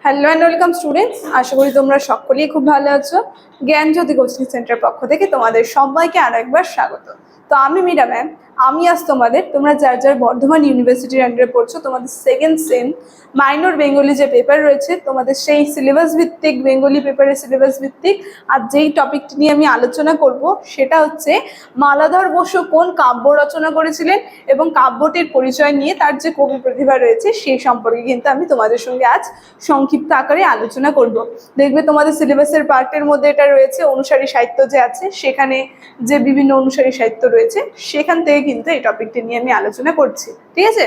Hello and welcome students, আশা করি তোমরা সকলেই খুব ভালো আছো। জ্ঞানজ্যোতি কোচিং সেন্টার পক্ষ থেকে তোমাদের সবাইকে আরো একবার স্বাগত। তো আমি মীরা ম্যাম, আমি আজ তোমরা যার যার বর্ধমান ইউনিভার্সিটির আন্ডারে পড়ছো, তোমাদের সেকেন্ড সেম মাইনর বেঙ্গলি যে পেপার রয়েছে, তোমাদের সেই সিলেবাস ভিত্তিক বেঙ্গলি পেপারের সিলেবাস ভিত্তিক আর যেই টপিকটি নিয়ে আমি আলোচনা করব সেটা হচ্ছে মালাধর বসু কোন কাব্য রচনা করেছিলেন এবং কাব্যটির পরিচয় নিয়ে তার যে কবি প্রতিভা রয়েছে সেই সম্পর্কে কিন্তু আমি তোমাদের সঙ্গে আজ সংক্ষিপ্ত আকারে আলোচনা করব। দেখবে তোমাদের সিলেবাসের পার্টের মধ্যে এটা রয়েছে, অনুসারী সাহিত্য যে আছে সেখানে যে বিভিন্ন অনুসারী সাহিত্য রয়েছে সেখান থেকে কিন্তু এই টপিকটি নিয়ে আমি আলোচনা করছি। ঠিক আছে,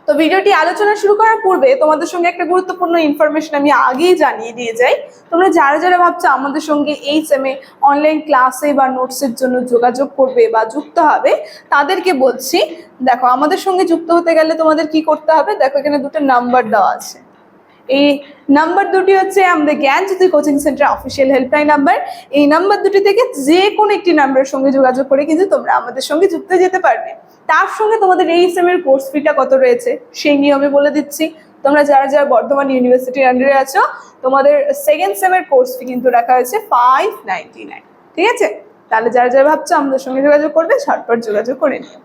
তো ভিডিওটি আলোচনা শুরু করার পূর্বে তোমাদের সঙ্গে একটা গুরুত্বপূর্ণ ইনফরমেশন আমি আগেই জানিয়ে দিয়ে যাই। তোমরা যারা যারা ভাবছো আমাদের সঙ্গে এই সেমে অনলাইন ক্লাসে বা নোটসের জন্য যোগাযোগ করবে বা যুক্ত হবে, তাদেরকে বলছি, দেখো আমাদের সঙ্গে যুক্ত হতে গেলে তোমাদের কি করতে হবে, দেখো এখানে দুটো নাম্বার দেওয়া আছে। এই নাম্বার দুটি হচ্ছে আমাদের Gyanjyoti coaching centre official helpline number. এই নাম্বার দুটি থেকে যে কোনো একটি নাম্বারের সঙ্গে যোগাযোগ করে কিন্তু তোমরা আমাদের সঙ্গে যুক্ত যেতে পারবে। তার সঙ্গে তোমাদের এই সেমের কোর্স ফিটা কত রয়েছে সেই নিয়ে আমি বলে দিচ্ছি। তোমরা যারা যারা বর্ধমান ইউনিভার্সিটির আন্ডারে আছো, তোমাদের সেকেন্ড সেমের কোর্স ফি কিন্তু রাখা হয়েছে 599। ঠিক আছে, তাহলে যারা যারা ভাবছো আমাদের সঙ্গে যোগাযোগ করবে ঝটপট যোগাযোগ করে নিও।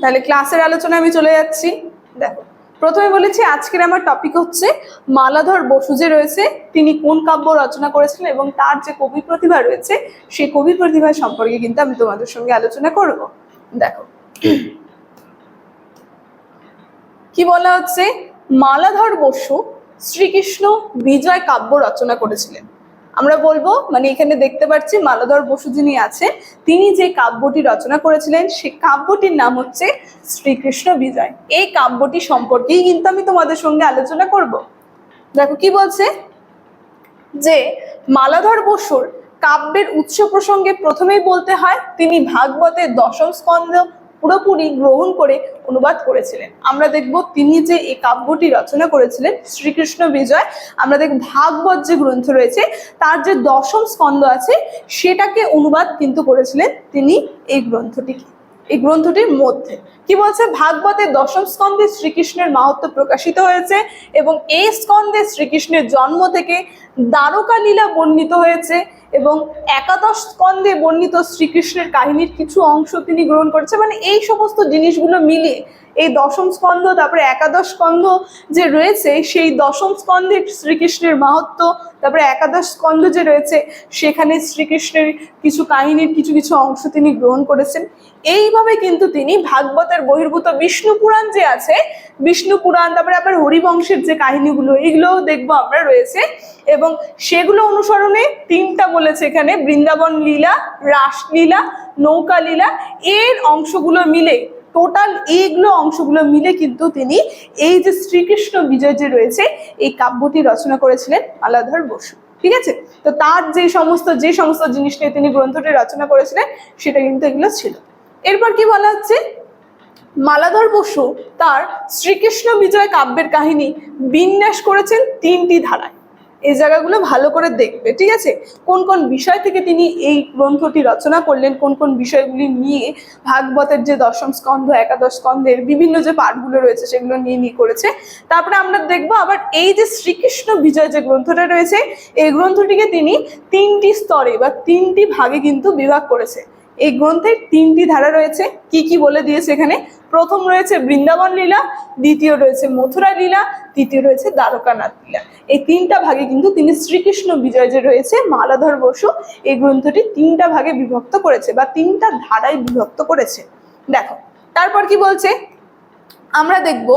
তাহলে ক্লাসের আলোচনা আমি চলে যাচ্ছি। দেখো, প্রথমে বলেছি আজকের আমার টপিক হচ্ছে মালাধর বসু যে রয়েছে তিনি কোন কাব্য রচনা করেছিলেন এবং তার যে কবি প্রতিভা রয়েছে সেই কবি প্রতিভা সম্পর্কে কিন্তু আমি তোমাদের সঙ্গে আলোচনা করব। দেখো কি বলা হচ্ছে, মালাধর বসু শ্রীকৃষ্ণ বিজয় কাব্য রচনা করেছিলেন। আমরা বলবো মানে এখানে দেখতে পাচ্ছি মালাধর বসু যিনি আছেন তিনি যে কাব্যটি রচনা করেছিলেন সেই কাব্যটির নাম হচ্ছে শ্রীকৃষ্ণ বিজয়। এই কাব্যটি সম্পর্কেই কিন্তু আমি তোমাদের সঙ্গে আলোচনা করব। দেখো কি বলছে, যে মালাধর বসুর কাব্যের উৎস প্রসঙ্গে প্রথমেই বলতে হয় তিনি ভাগবতের দশম স্কন্ধ পুরোপুরি গ্রহণ করে অনুবাদ করেছিলেন। আমরা দেখব তিনি যে এই কাব্যটি রচনা করেছিলেন শ্রীকৃষ্ণ বিজয়, আমরা দেখব ভাগবত যে গ্রন্থ রয়েছে তার যে দশম স্কন্ধ আছে সেটাকে অনুবাদ কিন্তু করেছিলেন তিনি এই গ্রন্থটির মধ্যে। কি বলছে, ভাগবতের দশম স্কন্ধে শ্রীকৃষ্ণের মাহাত্ম্য প্রকাশিত হয়েছে এবং এই স্কন্ধে শ্রীকৃষ্ণের জন্ম থেকে দ্বারকা লীলা বর্ণিত হয়েছে এবং একাদশ স্কন্ধে বর্ণিত শ্রীকৃষ্ণের কাহিনীর কিছু অংশ তিনি গ্রহণ করেছে। মানে এই সমস্ত জিনিসগুলো মিলিয়ে এই দশম স্কন্ধ তারপরে একাদশ স্কন্ধ যে রয়েছে সেই দশম স্কন্ধে শ্রীকৃষ্ণের মাহাত্ম্য, তারপরে একাদশ স্কন্ধ যে রয়েছে সেখানে শ্রীকৃষ্ণের কিছু কাহিনীর কিছু কিছু অংশ তিনি গ্রহণ করেছেন। এইভাবে কিন্তু তিনি ভাগবতের বহির্ভূত বিষ্ণু পুরাণ যে আছে, বিষ্ণু পুরাণ তারপরে আবার হরিবংশের যে কাহিনীগুলো এগুলোও দেখবো আমরা রয়েছে এবং সেগুলো অনুসরণে তিনটা বলেছে এখানে, বৃন্দাবন লীলা, রাসলীলা, নৌকা লীলা, এর অংশগুলো মিলে টোটাল এইগুলো অংশগুলো মিলে কিন্তু তিনি এই যে শ্রীকৃষ্ণ বিজয় যে রয়েছে এই কাব্যটি রচনা করেছিলেন মালাধর বসু। ঠিক আছে, তো তার যে সমস্ত জিনিস নিয়ে তিনি গ্রন্থটি রচনা করেছিলেন সেটা কিন্তু এগুলো ছিল। এরপর কি বলা হচ্ছে, মালাধর বসু তার শ্রীকৃষ্ণ বিজয় কাব্যের কাহিনী বিন্যাস করেছেন তিনটি ধারায়। এই জায়গাগুলো ভালো করে দেখবে। ঠিক আছে, কোন কোন বিষয় থেকে তিনি এই গ্রন্থটি রচনা করলেন, কোন কোন বিষয়গুলি নিয়ে ভাগবতের যে দশম স্কন্ধ একাদশ স্কন্ধের বিভিন্ন যে পাঠগুলো রয়েছে সেগুলো নিয়ে করেছে। তারপরে আমরা দেখবো আবার এই যে শ্রীকৃষ্ণ বিজয় যে গ্রন্থটা রয়েছে এই গ্রন্থটিকে তিনি তিনটি স্তরে বা তিনটি ভাগে কিন্তু বিভাগ করেছে। এই গ্রন্থের তিনটি ধারা রয়েছে, কি কি বলে দিয়েছে এখানে, প্রথম রয়েছে বৃন্দাবন লীলা, দ্বিতীয় রয়েছে মথুরা লীলা, তৃতীয় রয়েছে দ্বারকানাথ লীলা। এই তিনটা ভাগে কিন্তু তিনি শ্রীকৃষ্ণ বিজয় যে রয়েছে মালাধর বসু এই গ্রন্থটি তিনটা ভাগে বিভক্ত করেছে বা তিনটা ধারায় বিভক্ত করেছে। দেখো তারপর কি বলছে, আমরা দেখব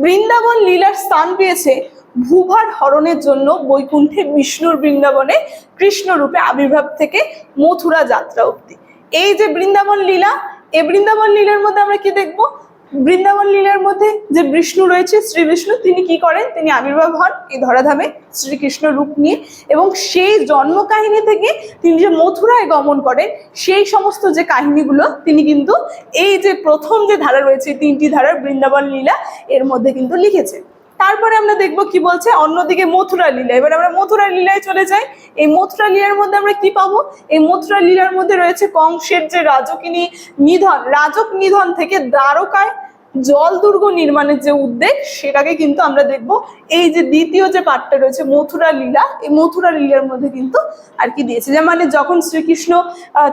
বৃন্দাবন লীলার স্থান পেয়েছে ভূভার হরণের জন্য বৈকুণ্ঠে বিষ্ণুর বৃন্দাবনে কৃষ্ণ রূপে আবির্ভাব থেকে মথুরা যাত্রা অবধি। এই যে বৃন্দাবন লীলা, এই বৃন্দাবন লীলার মধ্যে আমরা কি দেখব, বৃন্দাবন লীলার মধ্যে যে বিষ্ণু রয়েছে শ্রী বিষ্ণু তিনি কি করেন, তিনি আবির্ভাব হন এই ধরাধামে শ্রীকৃষ্ণ রূপ নিয়ে এবং সেই জন্ম কাহিনী থেকে তিনি যে মথুরায় গমন করেন সেই সমস্ত যে কাহিনীগুলো তিনি কিন্তু এই যে প্রথম যে ধারা রয়েছে তিনটি ধারার বৃন্দাবন লীলা এর মধ্যে কিন্তু লিখেছে। তারপরে আমরা দেখবো কি বলছে, অন্যদিকে মথুরা লীলা। এবার আমরা মথুরা লীলায় চলে যাই। এই মথুরা লীলার মধ্যে আমরা কি পাবো, এই মথুরা লীলার মধ্যে রয়েছে কংসের যে রাজক নিধন থেকে দ্বারকায় জল দুর্গ নির্মাণের যে উদ্যোগ সেটাকে কিন্তু আমরা দেখব এই যে দ্বিতীয় যে পার্টটা রয়েছে মথুরা লীলা, এই মথুরা লীলার মধ্যে কিন্তু আর কি দিয়েছে। যে মানে যখন শ্রীকৃষ্ণ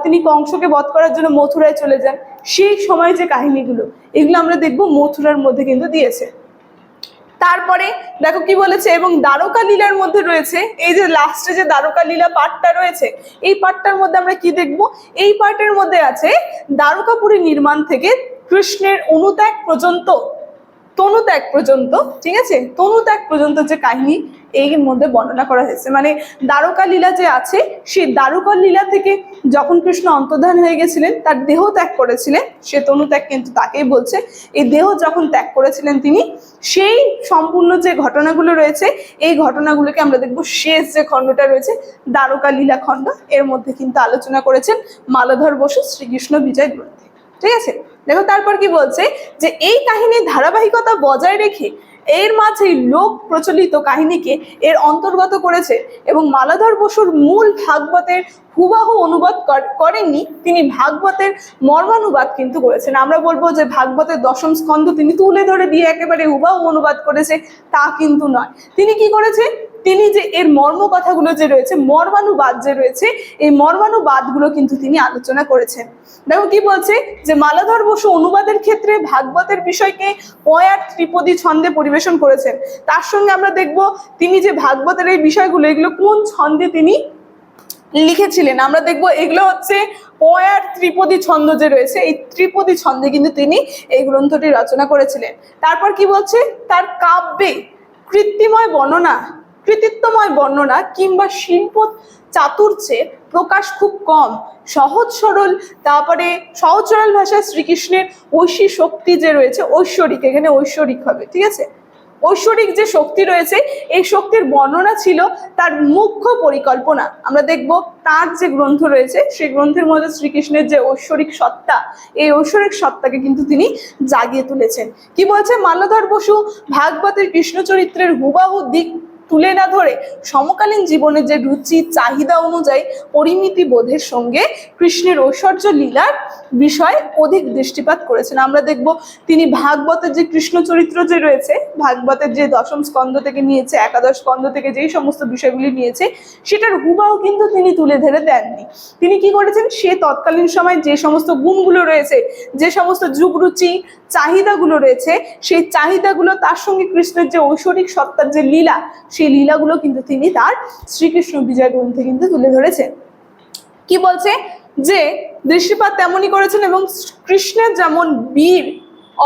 তিনি কংসকে বধ করার জন্য মথুরায় চলে যান, সেই সময় যে কাহিনীগুলো এগুলো আমরা দেখব মথুরার মধ্যে কিন্তু দিয়েছে। তারপরে দেখো কি বলেছে, এবং দ্বারকা লীলার মধ্যে রয়েছে এই যে লাস্টে যে দ্বারকা লীলা পার্টটা রয়েছে, এই পার্টটার মধ্যে আমরা কি দেখব, এই পার্টের মধ্যে আছে দ্বারকাপুরী নির্মাণ থেকে কৃষ্ণের অনুত্যাগ পর্যন্ত, তনুত্যাগ পর্যন্ত, ঠিক আছে, তনুত্যাগ পর্যন্ত যে কাহিনী এর মধ্যে বর্ণনা করা হয়েছে। মানে দ্বারকা লীলা যে আছে, সেই দ্বারকা লীলা থেকে যখন কৃষ্ণ অন্তর্ধান হয়ে গেছিলেন, তার দেহ ত্যাগ করেছিলেন, সে তনুত্যাগ কিন্তু তাকেই বলছে। এই দেহ যখন ত্যাগ করেছিলেন তিনি, সেই সম্পূর্ণ যে ঘটনাগুলো রয়েছে, এই ঘটনাগুলোকে আমরা দেখবো শেষ যে খণ্ডটা রয়েছে দ্বারকা লীলা খণ্ড, এর মধ্যে কিন্তু আলোচনা করেছেন মালাধর বসু শ্রীকৃষ্ণ বিজয় গ্রন্থে। ঠিক আছে, দেখো তারপর কি বলছে, যে এই কাহিনীর ধারাবাহিকতা বজায় রেখে এর মাঝে লোক প্রচলিত কাহিনীকে এর অন্তর্গত করেছে, এবং মালাধর বসুর মূল ভাগবতের হুবাহু অনুবাদ করেননি, তিনি ভাগবতের মর্মানুবাদ কিন্তু করেছেন। আমরা বলবো যে ভাগবতের দশম স্কন্ধ তিনি তুলে ধরে দিয়ে একেবারে হুবাহু অনুবাদ করেছে, তা কিন্তু নয়। তিনি কি করেছে, তিনি যে এর মর্ম কথাগুলো যে রয়েছে, মর্মানুবাদ যে রয়েছে, এই মর্মানুবাদগুলো কিন্তু তিনি আলোচনা করেছেন। দেখো কি বলছে, যে মালাধর বসু অনুবাদের ক্ষেত্রে ভাগবতের বিষয়কে পয়ার ত্রিপদী ছন্দে পরিবেশন করেছেন। তার সঙ্গে আমরা দেখব তিনি যে ভাগবতের এই বিষয়গুলো, এগুলো কোন ছন্দে তিনি লিখেছিলেন। আমরা দেখবো এগুলো হচ্ছে পয়ার ত্রিপদী ছন্দ যে রয়েছে, এই ত্রিপদী ছন্দে কিন্তু তিনি এই গ্রন্থটি রচনা করেছিলেন। তারপর কি বলছে, তার কাব্যে কৃতিত্বময় বর্ণনা কিংবা শিল্প চাতুর্যের প্রকাশ খুব কম। সহজ সরল ভাষায় শ্রীকৃষ্ণের ঐশ্বরিক শক্তি যে রয়েছে, ঐশ্বরিক, এখানে ঐশ্বরিক হবে, ঠিক আছে, ঐশ্বরিক যে শক্তি রয়েছে, এই শক্তির বর্ণনা ছিল তার মুখ্য পরিকল্পনা। আমরা দেখব তার যে গ্রন্থ রয়েছে, সেই গ্রন্থের মধ্যে শ্রীকৃষ্ণের যে ঐশ্বরিক সত্তা, এই ঐশ্বরিক সত্তাকে কিন্তু তিনি জাগিয়ে তুলেছেন। কি বলছে, মালাধর বসু ভাগবতের কৃষ্ণ চরিত্রের হুবাহু দিক তুলে না ধরে সমকালীন জীবনের যে রুচি চাহিদা অনুযায়ী পরিমিতি বোধের সঙ্গে কৃষ্ণের ঐশ্বর্য লীলার বিষয় অধিক দৃষ্টিপাত করেছেন। আমরা দেখব তিনি ভাগবতের যে কৃষ্ণ চরিত্র যে রয়েছে, ভাগবতের যে দশম স্কন্ধ থেকে নিয়েছে, একাদশ স্কন্ধ থেকে যেই সমস্ত বিষয়গুলি নিয়েছে, সেটার হুবাহু কিন্তু তিনি তুলে ধরে দেননি। তিনি কি করেছেন, সে তৎকালীন সময় যে সমস্ত গুণগুলো রয়েছে, যে সমস্ত যুগরুচি চাহিদাগুলো রয়েছে, সেই চাহিদাগুলো তার সঙ্গে কৃষ্ণের যে ঐশ্বরিক সত্তার যে লীলা, সেই লীলাগুলো কিন্তু তিনি তার শ্রীকৃষ্ণ বিজয় গ্রন্থে কিন্তু তুলে ধরেছেন। কি বলছে, যে দৃষ্টিপাত তেমনই করেছেন, এবং কৃষ্ণের যেমন বীর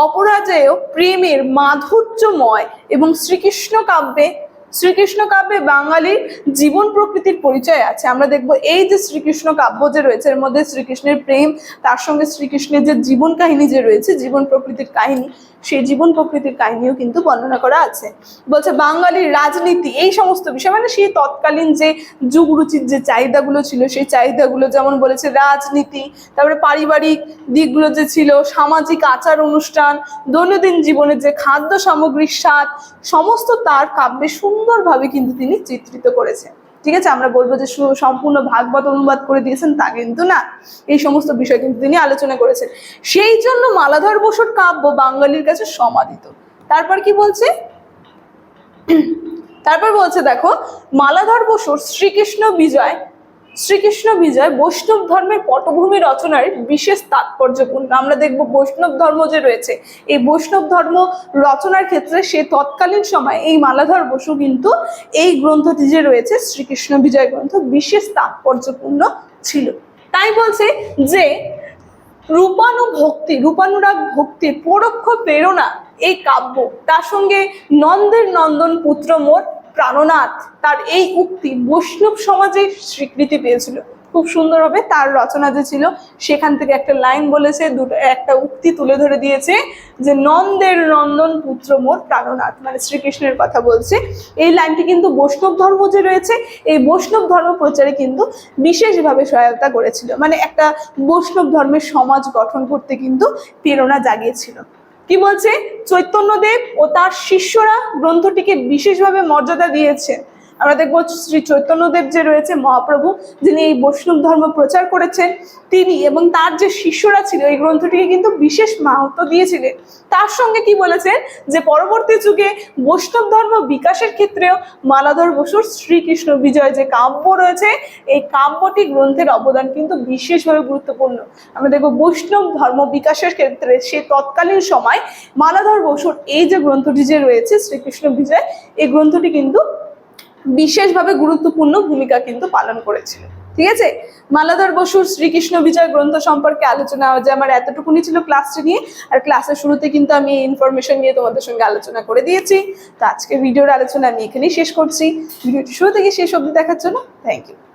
অপরাজেয় প্রেমের মাধুর্যময় এবং শ্রীকৃষ্ণ কাব্যে বাঙালির জীবন প্রকৃতির পরিচয় আছে। আমরা দেখবো এই যে শ্রীকৃষ্ণ কাব্য যে রয়েছে, এর মধ্যে শ্রীকৃষ্ণের প্রেম, তার সঙ্গে শ্রীকৃষ্ণের যে জীবন কাহিনী যে রয়েছে, জীবন প্রকৃতির কাহিনী, সেই জীবন প্রকৃতির কাহিনীও কিন্তু বর্ণনা করা আছে। বলছে বাঙালির রাজনীতি, এই সমস্ত বিষয়, মানে সেই তৎকালীন যে যুগরুচির যে চাহিদাগুলো ছিল, সেই চাহিদাগুলো যেমন বলেছে রাজনীতি, তারপরে পারিবারিক দিকগুলো যে ছিল, সামাজিক আচার অনুষ্ঠান, দৈনন্দিন জীবনের যে খাদ্য সামগ্রীর স্বাদ, সমস্ত তার কাব্যে সুন্দরভাবে কিন্তু তিনি চিত্রিত করেছেন। ঠিক আছে, আমরা বলবো যে সম্পূর্ণ ভাগবত অনুবাদ করে দিয়েছেন, তা কিন্তু না, এই সমস্ত বিষয় কিন্তু তিনি আলোচনা করেছেন। সেই জন্য মালাধর বসুর কাব্য বাঙালির কাছে সমাদিত। তারপর কি বলছে, দেখো মালাধর বসুর শ্রীকৃষ্ণ বিজয় বৈষ্ণব ধর্মের পটভূমি রচনার বিশেষ তাৎপর্যপূর্ণ। আমরা দেখব বৈষ্ণব ধর্ম যে রয়েছে, এই বৈষ্ণব ধর্ম রচনার ক্ষেত্রে সে তৎকালীন সময় এই মালাধর বসু কিন্তু এই গ্রন্থটি যে রয়েছে শ্রীকৃষ্ণ বিজয় গ্রন্থ বিশেষ তাৎপর্যপূর্ণ ছিল। তাই বলছে যে রূপানুরাগ ভক্তির পরোক্ষ প্রেরণা এই কাব্য, তার সঙ্গে নন্দের নন্দন পুত্র মোর প্রাণনাথ, তার এই উক্তি বৈষ্ণব সমাজে স্বীকৃতি পেয়েছিল। খুব সুন্দরভাবে তার রচনা যে ছিল, সেখান থেকে একটা লাইন বলেছে, একটা উক্তি তুলে ধরে দিয়েছে, যে নন্দের নন্দন পুত্র মোর প্রাণনাথ, মানে শ্রীকৃষ্ণের কথা বলছে। এই লাইনটি কিন্তু বৈষ্ণব ধর্ম যে রয়েছে, এই বৈষ্ণব ধর্ম প্রচারে কিন্তু বিশেষভাবে সহায়তা করেছিল, মানে একটা বৈষ্ণব ধর্মের সমাজ গঠন করতে কিন্তু প্রেরণা জাগিয়েছিল। কি বলছে, চৈতন্যদেব ও তার শিষ্যরা গ্রন্থটিকে বিশেষভাবে মর্যাদা দিয়েছে। আমরা দেখবো শ্রী চৈতন্যদেব যে রয়েছে মহাপ্রভু, যিনি এই বৈষ্ণব ধর্ম প্রচার করেছেন, তিনি এবং তার যে শিষ্যরা ছিল এই গ্রন্থটিকে কিন্তু বিশেষ মাহাত্ম্য দিয়েছিলেন। তার সঙ্গে কি বলেছেন যে পরবর্তী যুগে বৈষ্ণব ধর্ম বিকাশের ক্ষেত্রেও মালাধর বসুর শ্রীকৃষ্ণ বিজয় যে কাব্য রয়েছে, এই কাব্যটি গ্রন্থের অবদান কিন্তু বিশেষভাবে গুরুত্বপূর্ণ। আমরা দেখবো বৈষ্ণব ধর্ম বিকাশের ক্ষেত্রে সে তৎকালীন সময় মালাধর বসুর এই যে গ্রন্থটি যে রয়েছে শ্রীকৃষ্ণ বিজয়, এই গ্রন্থটি কিন্তু বিশেষভাবে গুরুত্বপূর্ণ ভূমিকা কিন্তু পালন করেছিল। ঠিক আছে, মালাধর বসুর শ্রীকৃষ্ণ বিজয় গ্রন্থ সম্পর্কে আলোচনা যে আমার এতটুকুনি ছিল ক্লাসটি নিয়ে। আর ক্লাসের শুরুতে কিন্তু আমি এই ইনফরমেশন নিয়ে তোমাদের সঙ্গে আলোচনা করে দিয়েছি। তো আজকে ভিডিওর আলোচনা আমি এখানেই শেষ করছি। ভিডিওটি শুরু থেকে শেষ অবধি দেখার জন্য থ্যাংক ইউ।